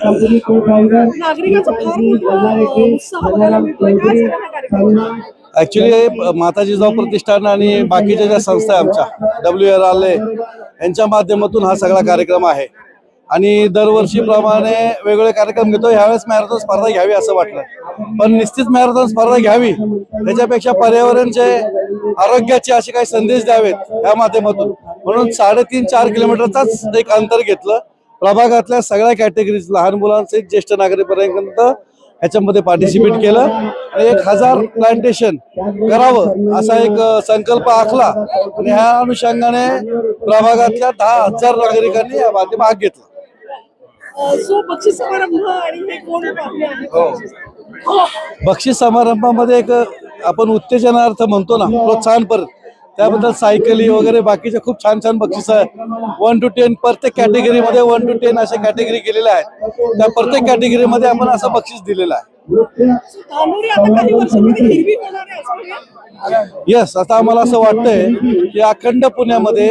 नागरिकांचा फार मोठा उत्साह बघायला मिळतोय. काय सांगाल हा कार्यक्रम? ऍक्च्युली माता जिजाऊ प्रतिष्ठान आणि बाकीच्या ज्या संस्था आहे आमच्या WRL यांच्या माध्यमातून हा सगळा कार्यक्रम आहे आणि दरवर्षीप्रमाणे वेगवेगळे कार्यक्रम घेतो. ह्यावेळेस मॅरेथॉन स्पर्धा घ्यावी असं वाटलं, पण निश्चित मॅरेथॉन स्पर्धा घ्यावी त्याच्यापेक्षा पर्यावरणचे आरोग्याचे असे काही संदेश द्यावेत या माध्यमातून म्हणून 3.5-4 किलोमीटरचाच एक अंतर घेतलं. प्रभागातल्या सगळ्या कॅटेगरीज लहान मुलांचे ज्येष्ठ नागरिकांपर्यंत ह्याच्यामध्ये पार्टिसिपेट केलं आणि 1000 प्लांटेशन करावं असा एक संकल्प आखला आणि ह्या अनुषंगाने प्रभागातल्या 10,000 नागरिकांनी यामध्ये भाग घेतला. जो बक्षीस समारंभ आणि हे कोण पाहुणे आहेत? बक्षीस समारंभामध्ये एक आपण उत्तेजनार्थ म्हणतो ना, प्रोत्साहनपर त्याबद्दल सायकली वगैरे बाकीचे खूप छान छान बक्षीस आहेत. 1 to 10 प्रत्येक कॅटेगरीमध्ये 1 to 10 अशा कॅटेगरी केलेल्या आहेत. त्या प्रत्येक कॅटेगरीमध्ये आपण असं बक्षीस दिलेलं आहे. धानोरी आता काही वर्षांमध्ये हिरवी होणार आहे असं म्हणूया. येस, आता आम्हाला असं वाटतंय की अखंड पुण्यामध्ये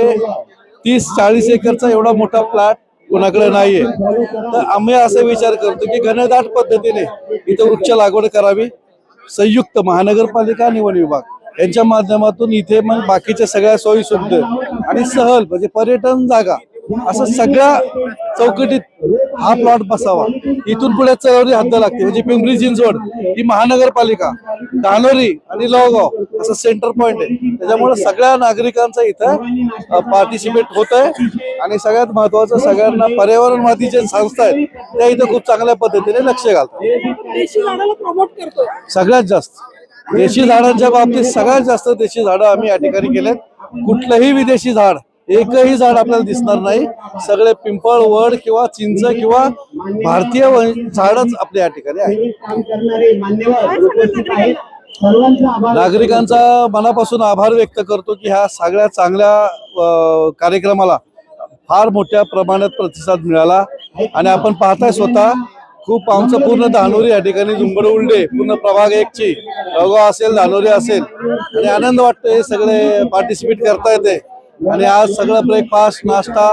30-40 एकरचा एवढा मोठा प्लॉट कोणाकडे नाहीये, तर आम्ही असा विचार करतो की घनदाट पद्धतीने इथं वृक्ष लागवड करावी. संयुक्त महानगरपालिका आणि वन विभाग यांच्या माध्यमातून इथे मग बाकीच्या सगळ्या सोयी सुविधा आणि सहल म्हणजे पर्यटन जागा असं सगळ्या चौकटीत हा प्लॉट बसावा. इथून पुढे चळवळी हद्द लागते म्हणजे पिंपरी चिंचवड ही महानगरपालिका, धानोरी आणि लोहगाव असं सेंटर पॉइंट आहे. त्याच्यामुळे सगळ्या नागरिकांचा इथं पार्टिसिपेट होत आहे आणि सगळ्यात महत्वाचं सगळ्यांना पर्यावरणवादी जे संस्था आहेत त्या इथं खूप चांगल्या पद्धतीने लक्ष घालतात. देशी झाडाला प्रमोट करतोय. सगळ्यात जास्त देशी झाडांच्या बाबतीत सगळ्यात जास्त देशी झाडं आम्ही या ठिकाणी केलेत. कुठलंही विदेशी झाड एकही झाड आपल्याला दिसणार नाही. सगळे पिंपळ, वड किंवा चिंच किंवा भारतीय झाडच आपल्या या ठिकाणी आहे. नागरिकांचा मनापासून आभार व्यक्त करतो की ह्या सगळ्या चांगल्या कार्यक्रमाला फार मोठ्या प्रमाणात प्रतिसाद मिळाला आणि आपण पाहताय स्वतः खूप आमचं पूर्ण धानोरी या ठिकाणी झुंबड उलटे पूर्ण प्रभाग 1 ची लोहगाव असेल, धानोरी असेल आणि आनंद वाटतो हे सगळे पार्टिसिपेट करता येते. आणि आज सगळं ब्रेकफास्ट नाश्ता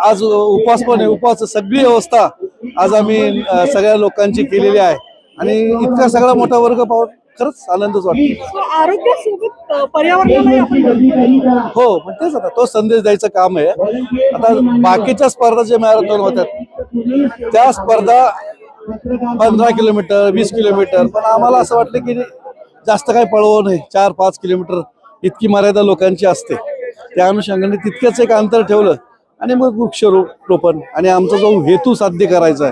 आज उपवास पण आहे, उपवास सगळी व्यवस्था आज आम्ही सगळ्या लोकांची केलेली आहे आणि इतका सगळा मोठा वर्ग पाहून खरंच आनंदच वाटतो. आरोग्यासोबत पर्यावरणाला हो, मग तेच आता तो संदेश द्यायचं काम आहे. आता बाकीच्या स्पर्धा जे मॅरेथॉन होत्यात त्या स्पर्धा 15 किलोमीटर 20 किलोमीटर, पण आम्हाला असं वाटलं की जास्त काही पळवू नये. 4-5 किलोमीटर इतकी मर्यादा लोकांची असते. त्या अनुषंगाने तितकेच एक अंतर ठेवलं आणि मग वृक्षारोपण आणि आमचा जो हेतू साध्य करायचा आहे